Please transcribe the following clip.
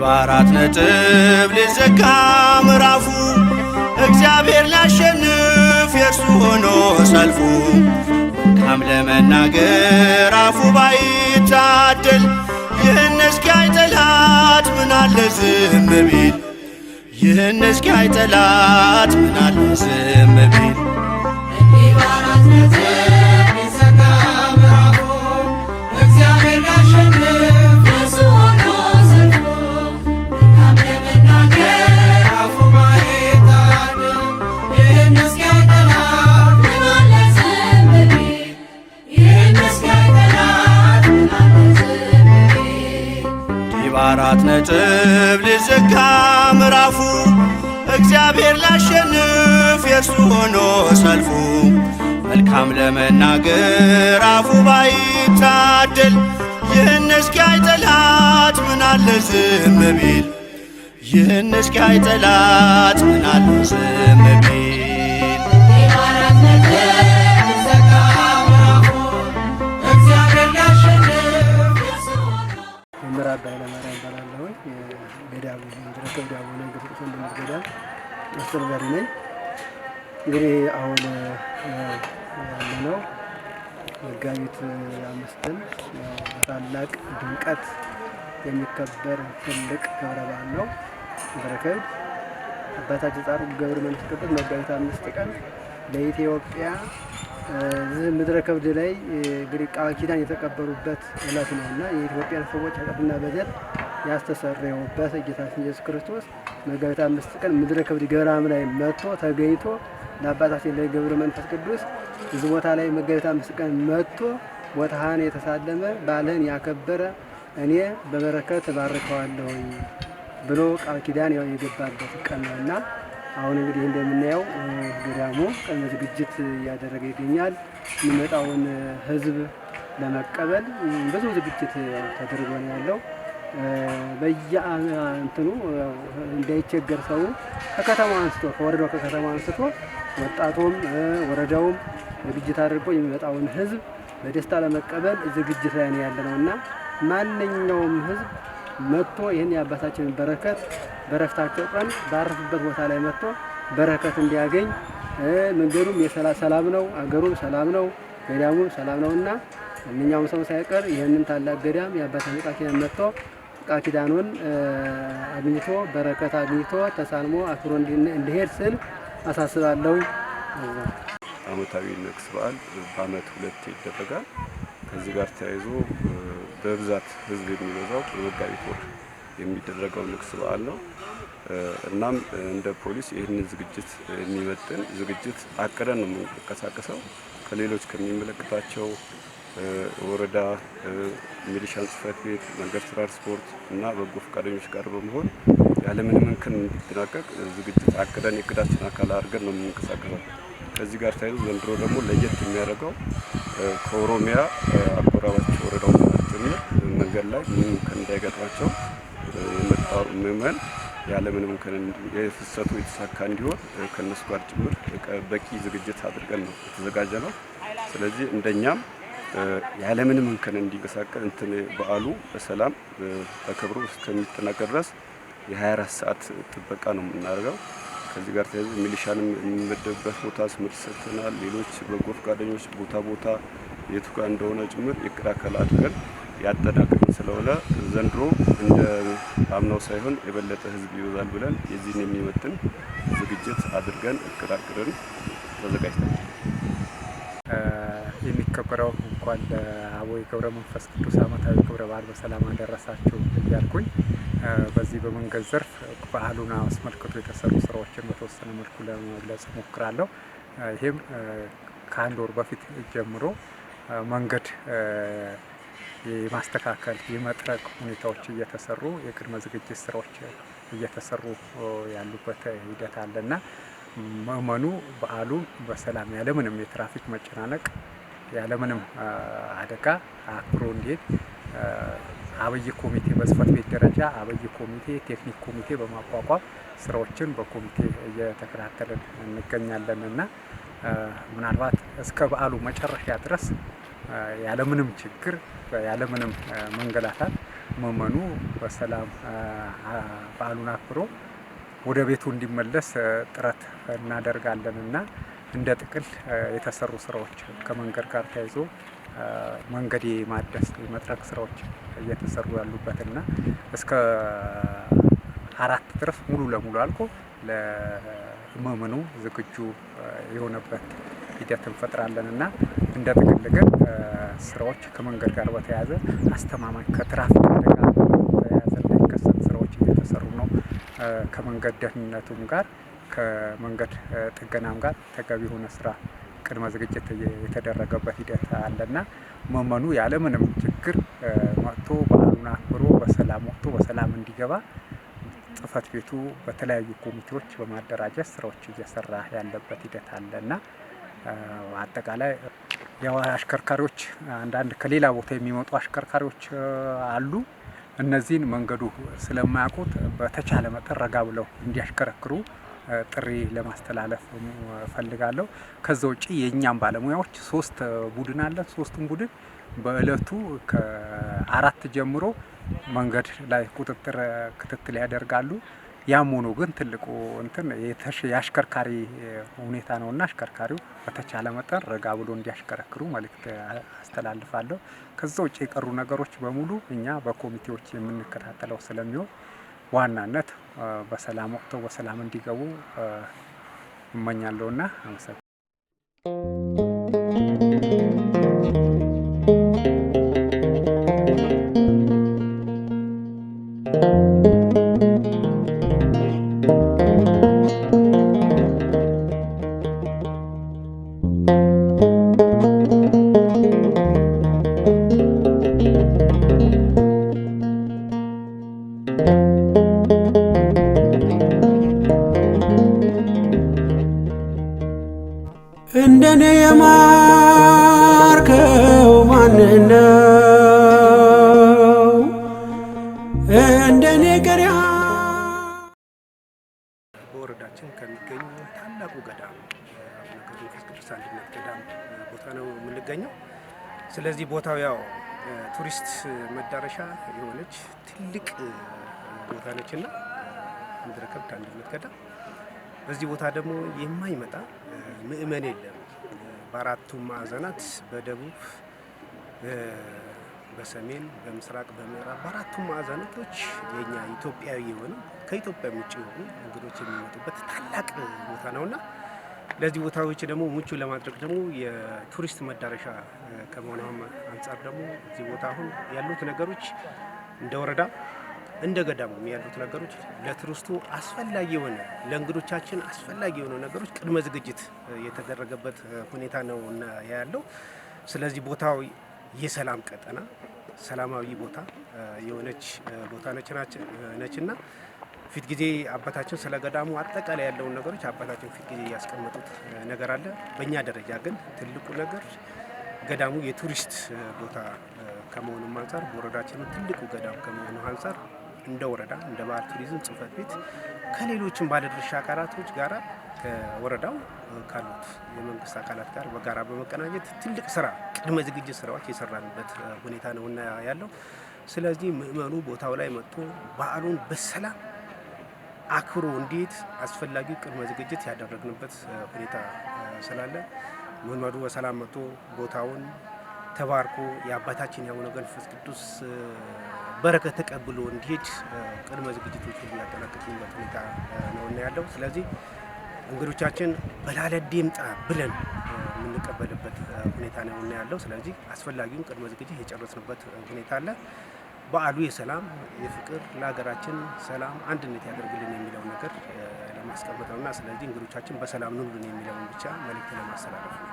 በአራት ነጥብ ሊዘጋ ምዕራፉ እግዚአብሔር ሊያሸንፍ የእርሱ ሆኖ ሰልፉ መልካም ለመናገር አፉ ባይታደል ይህን እስኪያይ ጠላት ምናለ ዝም ቢል ይህን እስኪያይ ጠላት ምናለ ዝም ቢል በአራት ነጥብ ሊዘጋ ምዕራፉ እግዚአብሔር ሊያሸንፍ የእርሱ ሆኖ ሰልፉ መልካም ለመናገር አፉ ባይታደል ይህን እስኪያይ ጠላት ምናለ ዝም ቢል ይህን እስኪያይ ጠላት ምናለ ዝም ቢል በአራት ነጥብ ሊዘጋ ምዕራፉ እግዚአብሔር ሊያሸንፍ የእርሱ ሆኖ ሰልፉ መልካም ለመናገር አፉ ባይታደል ይህን እስኪያይ ጠላት ምናለ ዝም ቢል ይህን እስኪያይ ጠላት ምናለ ዝም ቢል በአራት ነጥብ ሊዘጋ ምዕራፉ እግዚአብሔር ሊያሸንፍ የእርሱ ሆኖ ምዕራብ ኃይለማርያም እባላለሁ። የገዳሙ እንድረከብ ዳቡነ ገብረ ሰንበት ገዳም አስተዳዳሪ ነኝ። እንግዲህ አሁን ያለነው መጋቢት 5 በታላቅ ድምቀት የሚከበር ትልቅ ክብረ በዓል ነው። በረከት አባታችን ጻድቁ ገብረ መንፈስ ቅዱስ መጋቢት 5 ቀን ለኢትዮጵያ ምድረ ከብድ ላይ እንግዲህ ቃል ኪዳን የተቀበሉበት ዕለት ነውና የኢትዮጵያን ሰዎች ኃጢአትና በደል ያስተሰረዩበት ጌታችን ኢየሱስ ክርስቶስ መጋቢት 5 ቀን ምድረ ከብድ ገራም ላይ መጥቶ ተገኝቶ ለአባታችን ለገብረ መንፈስ ቅዱስ እዚህ ቦታ ላይ መጋቢት 5 ቀን መጥቶ ቦታህን የተሳለመ በዓልህን ያከበረ እኔ በበረከት እባርከዋለሁ ብሎ ቃል ኪዳን የገባበት ቀን ነውና አሁን እንግዲህ እንደምናየው ገዳሙ ቅድመ ዝግጅት እያደረገ ይገኛል። የሚመጣውን ሕዝብ ለመቀበል ብዙ ዝግጅት ተደርጎ ነው ያለው። በየእንትኑ እንዳይቸገር ሰው ከከተማው አንስቶ ከወረዳው ከከተማው አንስቶ ወጣቱም ወረዳውም ዝግጅት አድርጎ የሚመጣውን ሕዝብ በደስታ ለመቀበል ዝግጅት ላይ ነው ያለነውና ማንኛውም ሕዝብ መጥቶ ይህን የአባታችንን በረከት በረፍታቸው ቀን ባረፉበት ቦታ ላይ መጥቶ በረከት እንዲያገኝ መንገዱም ሰላም ነው፣ አገሩም ሰላም ነው፣ ገዳሙም ሰላም ነውና ማንኛውም ሰው ሳይቀር ይህንን ታላቅ ገዳም የአባታችን ቃል ኪዳን መጥቶ ቃል ኪዳኑን አግኝቶ በረከት አግኝቶ ተሳልሞ አክብሮ እንዲሄድ ስል አሳስባለሁ። ዓመታዊ ንግስ በዓል በዓመት 2 ይደረጋል። ከዚህ ጋር ተያይዞ በብዛት ህዝብ የሚበዛው በመጋቢት ወር የሚደረገው ንግስ በዓል ነው። እናም እንደ ፖሊስ ይህንን ዝግጅት የሚመጥን ዝግጅት አቅደን ነው የምንቀሳቀሰው። ከሌሎች ከሚመለከታቸው ወረዳ ሚሊሻን ጽሕፈት ቤት፣ መንገድ ትራንስፖርት እና በጎ ፈቃደኞች ጋር በመሆን ያለምንም እንከን እንዲጠናቀቅ ዝግጅት አቅደን የእቅዳችን አካል አድርገን ነው የምንቀሳቀሰው። ከዚህ ጋር ተያይዞ ዘንድሮ ደግሞ ለየት የሚያደርገው ከኦሮሚያ አጎራባች ወረዳዎች ጭምር መንገድ ላይ ምንም እንከን እንዳይገጥማቸው የመጣው ምዕመን ያለምንም እንከን የፍሰቱ የተሳካ እንዲሆን ከነሱ ጋር ጭምር በቂ ዝግጅት አድርገን ነው የተዘጋጀ ነው። ስለዚህ እንደኛም ያለምንም እንከን እንዲንቀሳቀስ በዓሉ በሰላም ተከብሮ እስከሚጠናቀቅ ድረስ የ24 ሰዓት ጥበቃ ነው የምናደርገው። ከዚህ ጋር ተያይዞ ሚሊሻንም የሚመደብበት ቦታ ስምርት ሰጥተናል። ሌሎች በጎ ፈቃደኞች ቦታ የቱ ጋር እንደሆነ ጭምር የእቅድ አካል አድርገን ያጠናቀቅን ስለሆነ ዘንድሮ እንደ አምናው ሳይሆን የበለጠ ህዝብ ይበዛል ብለን የዚህን የሚመጥን ዝግጅት አድርገን እቅድ አቅደን ተዘጋጅተናል። የሚከበረው እንኳን ለአቡነ ገብረ መንፈስ ቅዱስ ዓመታዊ ክብረ በዓል በሰላም አደረሳችሁ እያልኩኝ በዚህ በመንገድ ዘርፍ በዓሉን አስመልክቶ የተሰሩ ስራዎችን በተወሰነ መልኩ ለመግለጽ እሞክራለሁ። ይህም ከአንድ ወር በፊት ጀምሮ መንገድ የማስተካከል የመጥረግ ሁኔታዎች እየተሰሩ የቅድመ ዝግጅት ስራዎች እየተሰሩ ያሉበት ሂደት አለና ምእመኑ በዓሉን በሰላም ያለምንም የትራፊክ መጨናነቅ ያለምንም አደጋ አክብሮ እንዲሄድ አብይ ኮሚቴ በጽሕፈት ቤት ደረጃ አብይ ኮሚቴ ቴክኒክ ኮሚቴ በማቋቋም ስራዎችን በኮሚቴ እየተከታተልን እንገኛለንና ምናልባት እስከ በዓሉ መጨረሻ ድረስ ያለምንም ችግር ያለምንም መንገላታት ምእመኑ በሰላም በዓሉን አክብሮ ወደ ቤቱ እንዲመለስ ጥረት እናደርጋለንና እንደ ጥቅል የተሰሩ ስራዎች ከመንገድ ጋር ተያይዞ መንገድ የማደስ የመጥረግ ስራዎች እየተሰሩ ያሉበትና እስከ 4 ድረስ ሙሉ ለሙሉ አልቆ ለምእመኑ ዝግጁ የሆነበት ሂደት እንፈጥራለንና እንደ ጥቅል ግን ስራዎች ከመንገድ ጋር በተያያዘ አስተማማኝ ከትራፊክ አደጋ በተያያዘ እንዳይከሰት ስራዎች እየተሰሩ ነው። ከመንገድ ደህንነቱም ጋር ከመንገድ ጥገናም ጋር ተገቢ የሆነ ስራ ቅድመ ዝግጅት የተደረገበት ሂደት አለና ምእመኑ ያለምንም ችግር መጥቶ በዓሉን አክብሮ በሰላም ወጥቶ በሰላም እንዲገባ ጽሕፈት ቤቱ በተለያዩ ኮሚቴዎች በማደራጀት ስራዎች እየሰራ ያለበት ሂደት አለና አጠቃላይ ያው አሽከርካሪዎች አንዳንድ ከሌላ ቦታ የሚመጡ አሽከርካሪዎች አሉ። እነዚህን መንገዱ ስለማያውቁት በተቻለ መጠን ረጋ ብለው እንዲያሽከረክሩ ጥሪ ለማስተላለፍ ፈልጋለሁ። ከዛ ውጪ የእኛም ባለሙያዎች 3 ቡድን አለን። 3ቱም ቡድን በእለቱ ከ4 ጀምሮ መንገድ ላይ ክትትል ያደርጋሉ። ያም ሆኖ ግን ትልቁ እንትን የአሽከርካሪ ሁኔታ ነውና አሽከርካሪው በተቻለ መጠን ረጋ ብሎ እንዲያሽከረክሩ መልእክት አስተላልፋለሁ። ከዛ ውጭ የቀሩ ነገሮች በሙሉ እኛ በኮሚቴዎች የምንከታተለው ስለሚሆን ዋናነት በሰላም ወጥተው በሰላም እንዲገቡ እመኛለሁና አመሰግናለሁ። እንደኔ የማርከው ማንነው እንደኔ ገሪያ በወረዳችን ከሚገኙ ታላቁ ገዳም አቡነ ገብረ መንፈስ ቅዱስ አንድነት ገዳም ቦታ ነው የምንገኘው። ስለዚህ ቦታው ያው ቱሪስት መዳረሻ የሆነች ትልቅ ቦታ ነችና ምድረ ከብድ አንድነት ገዳም በዚህ ቦታ ደግሞ የማይመጣ ምእመን የለም። በአራቱም ማዕዘናት በደቡብ፣ በሰሜን፣ በምስራቅ፣ በምዕራብ በአራቱም ማዕዘናቶች የኛ ኢትዮጵያዊ የሆኑ ከኢትዮጵያ ውጭ የሆኑ እንግዶች የሚመጡበት ታላቅ ቦታ ነውና ለዚህ ቦታዎች ደግሞ ምቹ ለማድረግ ደግሞ የቱሪስት መዳረሻ ከመሆኑም አንጻር ደግሞ እዚህ ቦታ አሁን ያሉት ነገሮች እንደ ወረዳ እንደ ገዳሙ ያሉት ነገሮች ለቱሪስቱ አስፈላጊ የሆነ ለእንግዶቻችን አስፈላጊ የሆኑ ነገሮች ቅድመ ዝግጅት የተደረገበት ሁኔታ ነው እና ያለው። ስለዚህ ቦታው የሰላም ቀጠና ሰላማዊ ቦታ የሆነች ቦታ ነችና ፊት ጊዜ አባታችን ስለ ገዳሙ አጠቃላይ ያለውን ነገሮች አባታችን ፊት ጊዜ ያስቀመጡት ነገር አለ። በእኛ ደረጃ ግን ትልቁ ነገር ገዳሙ የቱሪስት ቦታ ከመሆኑም አንጻር በወረዳችን ትልቁ ገዳም ከመሆኑ አንጻር እንደ ወረዳ እንደ ባህል ቱሪዝም ጽሕፈት ቤት ከሌሎችም ባለድርሻ አካላቶች ጋር ከወረዳው ካሉት የመንግስት አካላት ጋር በጋራ በመቀናጀት ትልቅ ስራ ቅድመ ዝግጅት ስራዎች የሰራንበት ሁኔታ ነው እና ያለው። ስለዚህ ምእመኑ ቦታው ላይ መጥቶ በዓሉን በሰላም አክብሮ እንዴት አስፈላጊው ቅድመ ዝግጅት ያደረግንበት ሁኔታ ስላለ ምእመኑ በሰላም መጥቶ ቦታውን ተባርኮ የአባታችን የአቡነ ገብረ መንፈስ ቅዱስ በረከት ተቀብሎ እንዲሄድ ቅድመ ዝግጅቶች ያጠናቀቅንበት ሁኔታ ነው እና ያለው። ስለዚህ እንግዶቻችን በላለዴ ይምጣ ብለን የምንቀበልበት ሁኔታ ነው እና ያለው። ስለዚህ አስፈላጊውን ቅድመ ዝግጅት የጨረስንበት ሁኔታ አለ። በዓሉ የሰላም የፍቅር ለሀገራችን ሰላም አንድነት ያደርግልን የሚለው ነገር ለማስቀመጥ ነውና ስለዚህ እንግዶቻችን በሰላም ኑሩልን የሚለውን ብቻ መልእክት ለማስተላለፍ ነው።